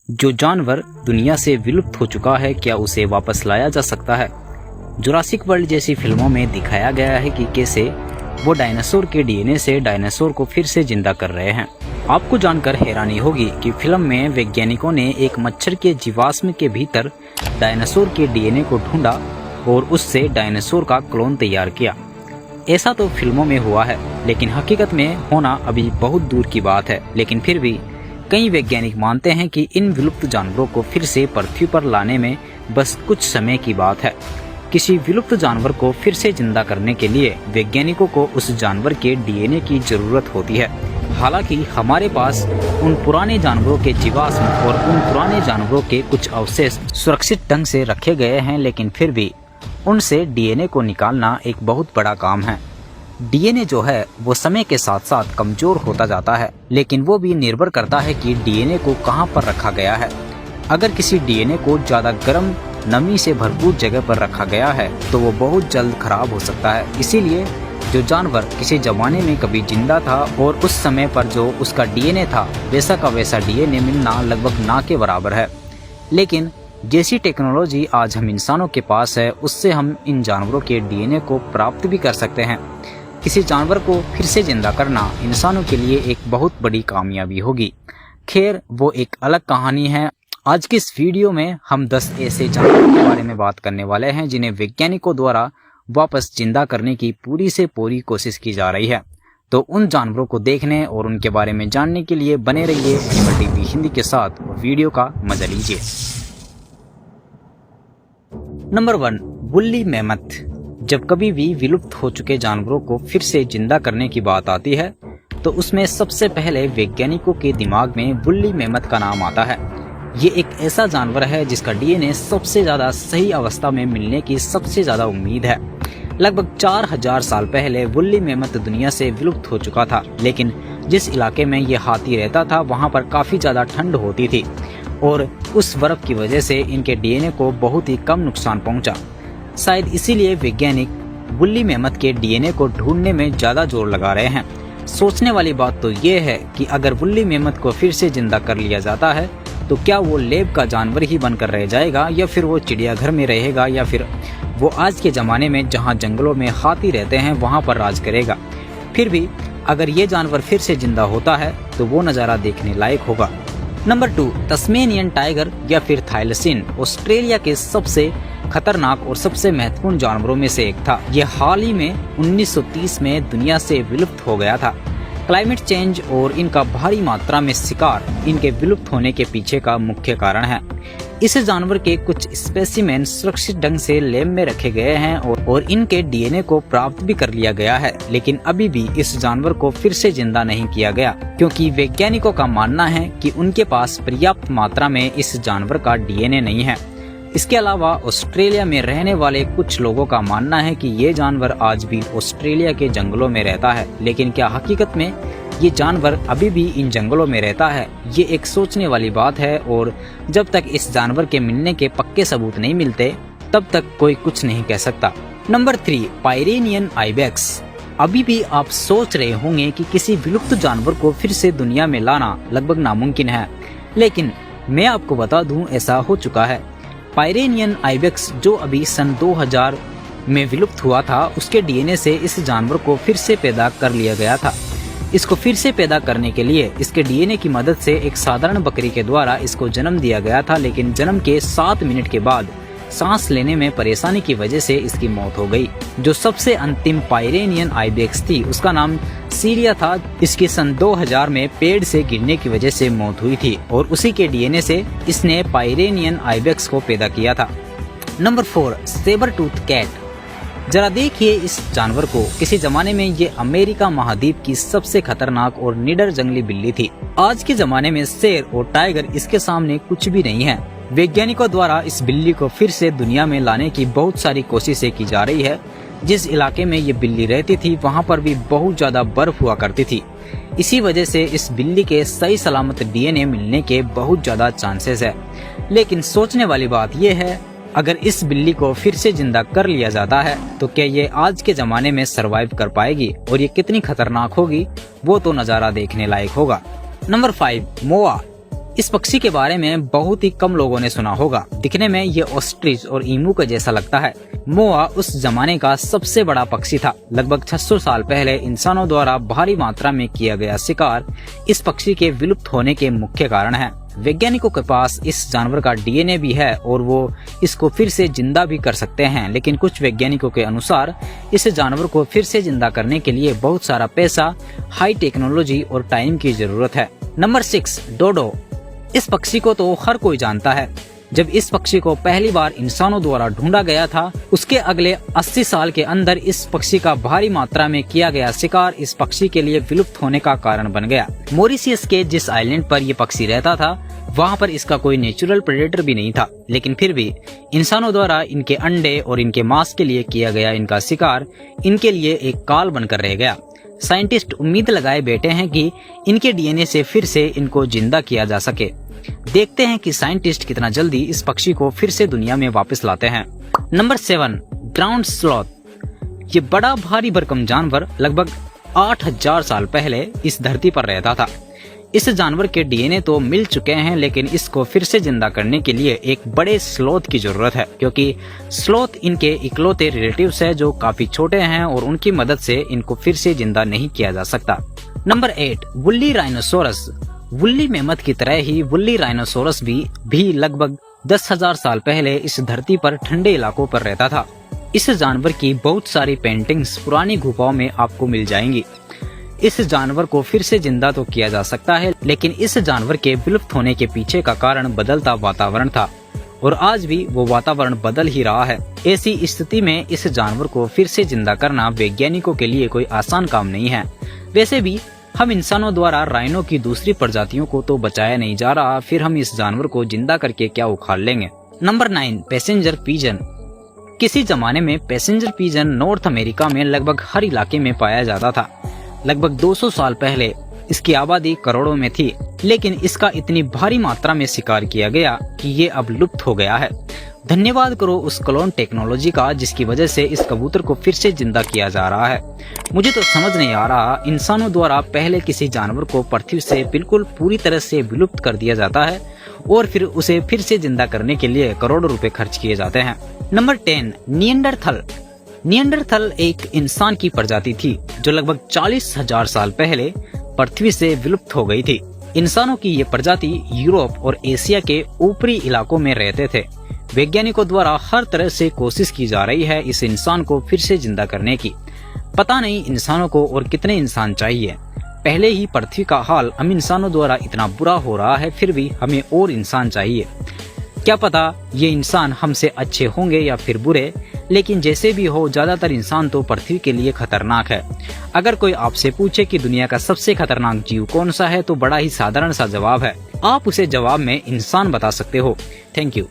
जो जानवर दुनिया से विलुप्त हो चुका है, क्या उसे वापस लाया जा सकता है? जुरासिक वर्ल्ड जैसी फिल्मों में दिखाया गया है कि कैसे वो डायनासोर के डीएनए से डायनासोर को फिर से जिंदा कर रहे हैं। आपको जानकर हैरानी होगी कि फिल्म में वैज्ञानिकों ने एक मच्छर के जीवाश्म के भीतर डायनासोर के डीएनए को ढूंढा और उससे डायनासोर का क्लोन तैयार किया। ऐसा तो फिल्मों में हुआ है, लेकिन हकीकत में होना अभी बहुत दूर की बात है। लेकिन फिर भी कई वैज्ञानिक मानते हैं कि इन विलुप्त जानवरों को फिर से पृथ्वी पर लाने में बस कुछ समय की बात है। किसी विलुप्त जानवर को फिर से जिंदा करने के लिए वैज्ञानिकों को उस जानवर के डीएनए की जरूरत होती है। हालांकि हमारे पास उन पुराने जानवरों के जीवाश्म और उन पुराने जानवरों के कुछ अवशेष सुरक्षित ढंग से रखे गए हैं, लेकिन फिर भी उनसे डीएनए को निकालना एक बहुत बड़ा काम है। डीएनए जो है वो समय के साथ साथ कमजोर होता जाता है, लेकिन वो भी निर्भर करता है कि डीएनए को कहाँ पर रखा गया है। अगर किसी डीएनए को ज्यादा गर्म नमी से भरपूर जगह पर रखा गया है तो वो बहुत जल्द खराब हो सकता है। इसीलिए जो जानवर किसी जमाने में कभी जिंदा था और उस समय पर जो उसका डीएनए था वैसा का वैसा डीएनए मिलना लगभग ना के बराबर है। लेकिन जैसी टेक्नोलॉजी आज हम इंसानों के पास है, उससे हम इन जानवरों के डीएनए को प्राप्त भी कर सकते हैं। किसी जानवर को फिर से जिंदा करना इंसानों के लिए एक बहुत बड़ी कामयाबी होगी। खैर, वो एक अलग कहानी है। आज की इस वीडियो में हम 10 ऐसे जानवरों के बारे में बात करने वाले हैं जिन्हें वैज्ञानिकों द्वारा वापस जिंदा करने की पूरी से पूरी कोशिश की जा रही है। तो उन जानवरों को देखने और उनके बारे में जानने के लिए बने रहिए एनिमल टीवी हिंदी के साथ और वीडियो का मजा लीजिए। Number 1, woolly mammoth. जब कभी भी विलुप्त हो चुके जानवरों को फिर से जिंदा करने की बात आती है तो उसमें सबसे पहले वैज्ञानिकों के दिमाग में वुल्ली मैमथ का नाम आता है। ये एक ऐसा जानवर है जिसका डीएनए सबसे ज्यादा सही अवस्था में मिलने की सबसे ज्यादा उम्मीद है। लगभग 4000 साल पहले वुल्ली मैमथ दुनिया से विलुप्त हो चुका था, लेकिन जिस इलाके में ये हाथी रहता था वहाँ पर काफी ज्यादा ठंड होती थी और उस बर्फ की वजह से इनके डीएनए को बहुत ही कम नुकसान पहुंचा। शायद इसीलिए वैज्ञानिक वुल्ली मैमथ के डीएनए को ढूंढने में ज्यादा जोर लगा रहे हैं। सोचने वाली बात तो ये है कि अगर वुल्ली मैमथ को फिर से जिंदा कर लिया जाता है तो क्या वो लैब का जानवर ही बनकर रह जाएगा, या फिर वो चिड़ियाघर में रहेगा, या फिर वो आज के जमाने में जहाँ जंगलों में हाथी रहते हैं वहाँ पर राज करेगा। फिर भी अगर ये जानवर फिर से जिंदा होता है तो वो नज़ारा देखने लायक होगा। नंबर 2, तस्मेनियन टाइगर या फिर थाइलसिन ऑस्ट्रेलिया के सबसे खतरनाक और सबसे महत्वपूर्ण जानवरों में से एक था। यह हाल ही में 1930 में दुनिया से विलुप्त हो गया था। क्लाइमेट चेंज और इनका भारी मात्रा में शिकार इनके विलुप्त होने के पीछे का मुख्य कारण है। इस जानवर के कुछ स्पेसिमेन सुरक्षित ढंग से लैब में रखे गए हैं और इनके डीएनए को प्राप्त भी कर लिया गया है, लेकिन अभी भी इस जानवर को फिर से जिंदा नहीं किया गया क्योंकि वैज्ञानिकों का मानना है कि उनके पास पर्याप्त मात्रा में इस जानवर का डीएनए नहीं है। इसके अलावा ऑस्ट्रेलिया में रहने वाले कुछ लोगों का मानना है कि ये जानवर आज भी ऑस्ट्रेलिया के जंगलों में रहता है, लेकिन क्या हकीकत में ये जानवर अभी भी इन जंगलों में रहता है, ये एक सोचने वाली बात है। और जब तक इस जानवर के मिलने के पक्के सबूत नहीं मिलते तब तक कोई कुछ नहीं कह सकता। Number 3, Pyrenean ibex. अभी भी आप सोच रहे होंगे कि किसी विलुप्त जानवर को फिर से दुनिया में लाना लगभग नामुमकिन है, लेकिन मैं आपको बता दूं ऐसा हो चुका है। पायरेनियन आइबेक्स जो अभी सन 2000 में विलुप्त हुआ था, उसके डीएनए से इस जानवर को फिर से पैदा कर लिया गया था। इसको फिर से पैदा करने के लिए इसके डीएनए की मदद से एक साधारण बकरी के द्वारा इसको जन्म दिया गया था, लेकिन जन्म के 7 मिनट के बाद सांस लेने में परेशानी की वजह से इसकी मौत हो गई। जो सबसे अंतिम पायरेनियन आइबेक्स थी उसका नाम सीरिया था। इसकी सन 2000 में पेड़ से गिरने की वजह से मौत हुई थी और उसी के डीएनए से इसने पायरेनियन आइबेक्स को पैदा किया था। Number 4, sabre tooth cat. जरा देखिए इस जानवर को। किसी जमाने में ये अमेरिका महाद्वीप की सबसे खतरनाक और निडर जंगली बिल्ली थी। आज के जमाने में शेर और टाइगर इसके सामने कुछ भी नहीं है। वैज्ञानिकों द्वारा इस बिल्ली को फिर से दुनिया में लाने की बहुत सारी कोशिशें की जा रही है। जिस इलाके में ये बिल्ली रहती थी वहाँ पर भी बहुत ज्यादा बर्फ हुआ करती थी। इसी वजह से इस बिल्ली के सही सलामत डीएनए मिलने के बहुत ज्यादा चांसेस है। लेकिन सोचने वाली बात यह है, अगर इस बिल्ली को फिर से जिंदा कर लिया जाता है तो क्या ये आज के जमाने में सरवाइव कर पाएगी, और ये कितनी खतरनाक होगी वो तो नजारा देखने लायक होगा। नंबर 5, मोआ। इस पक्षी के बारे में बहुत ही कम लोगों ने सुना होगा। दिखने में ये ऑस्ट्रिच और ईमू के जैसा लगता है। मोआ उस जमाने का सबसे बड़ा पक्षी था। लगभग 600 साल पहले इंसानों द्वारा भारी मात्रा में किया गया शिकार इस पक्षी के विलुप्त होने के मुख्य कारण है। वैज्ञानिकों के पास इस जानवर का डीएनए भी है और वो इसको फिर से जिंदा भी कर सकते हैं, लेकिन कुछ वैज्ञानिकों के अनुसार इस जानवर को फिर से जिंदा करने के लिए बहुत सारा पैसा, हाई टेक्नोलॉजी और टाइम की जरूरत है। नंबर 6, डोडो। इस पक्षी को तो हर कोई जानता है। जब इस पक्षी को पहली बार इंसानों द्वारा ढूंढा गया था, उसके अगले 80 साल के अंदर इस पक्षी का भारी मात्रा में किया गया शिकार इस पक्षी के लिए विलुप्त होने का कारण बन गया। मॉरिशस के जिस आइलैंड पर यह पक्षी रहता था, वहाँ पर इसका कोई नेचुरल प्रेडेटर भी नहीं था, लेकिन फिर भी इंसानों द्वारा इनके अंडे और इनके मांस के लिए किया गया इनका शिकार इनके लिए एक काल बनकर रह गया। साइंटिस्ट उम्मीद लगाए बैठे हैं कि इनके डीएनए से फिर से इनको जिंदा किया जा सके। देखते हैं कि साइंटिस्ट कितना जल्दी इस पक्षी को फिर से दुनिया में वापस लाते हैं। Number 7, ground sloth. ये बड़ा भारी भरकम जानवर लगभग 8000 साल पहले इस धरती पर रहता था। इस जानवर के डीएनए तो मिल चुके हैं, लेकिन इसको फिर से जिंदा करने के लिए एक बड़े स्लॉथ की जरूरत है, क्योंकि स्लॉथ इनके इकलौते रिलेटिव्स है जो काफी छोटे हैं और उनकी मदद से इनको फिर से जिंदा नहीं किया जा सकता। Number 8, woolly rhinoceros. Woolly mammoth की तरह ही वुल्ली राइनोसोरस भी लगभग 10,000 साल पहले इस धरती पर ठंडे इलाकों पर रहता था। इस जानवर की बहुत सारी पेंटिंग्स पुरानी गुफाओं में आपको मिल जाएंगी। इस जानवर को फिर से जिंदा तो किया जा सकता है, लेकिन इस जानवर के विलुप्त होने के पीछे का कारण बदलता वातावरण था और आज भी वो वातावरण बदल ही रहा है। ऐसी स्थिति में इस जानवर को फिर से जिंदा करना वैज्ञानिकों के लिए कोई आसान काम नहीं है। वैसे भी हम इंसानों द्वारा राइनो की दूसरी प्रजातियों को तो बचाया नहीं जा रहा, फिर हम इस जानवर को जिंदा करके क्या उखाड़ लेंगे। Number 9, passenger pigeon. किसी जमाने में पैसेंजर पीजन नॉर्थ अमेरिका में लगभग हर इलाके में पाया जाता था। लगभग 200 साल पहले इसकी आबादी करोड़ों में थी, लेकिन इसका इतनी भारी मात्रा में शिकार किया गया कि ये अब लुप्त हो गया है। धन्यवाद करो उस क्लोन टेक्नोलॉजी का, जिसकी वजह से इस कबूतर को फिर से जिंदा किया जा रहा है। मुझे तो समझ नहीं आ रहा, इंसानों द्वारा पहले किसी जानवर को पृथ्वी से बिल्कुल पूरी तरह से विलुप्त कर दिया जाता है और फिर उसे फिर से जिंदा करने के लिए करोड़ों रुपए खर्च किए जाते हैं। Number 10, Neanderthal. निएंडरथल एक इंसान की प्रजाति थी जो लगभग 40,000 साल पहले पृथ्वी से विलुप्त हो गई थी। इंसानों की ये प्रजाति यूरोप और एशिया के ऊपरी इलाकों में रहते थे। वैज्ञानिकों द्वारा हर तरह से कोशिश की जा रही है इस इंसान को फिर से जिंदा करने की। पता नहीं इंसानों को और कितने इंसान चाहिए। पहले ही पृथ्वी का हाल हम इंसानों द्वारा इतना बुरा हो रहा है, फिर भी हमें और इंसान चाहिए। क्या पता ये इंसान हमसे अच्छे होंगे या फिर बुरे, लेकिन जैसे भी हो ज्यादातर इंसान तो पृथ्वी के लिए खतरनाक है। अगर कोई आपसे पूछे कि दुनिया का सबसे खतरनाक जीव कौन सा है, तो बड़ा ही साधारण सा जवाब है। आप उसे जवाब में इंसान बता सकते हो। Thank you.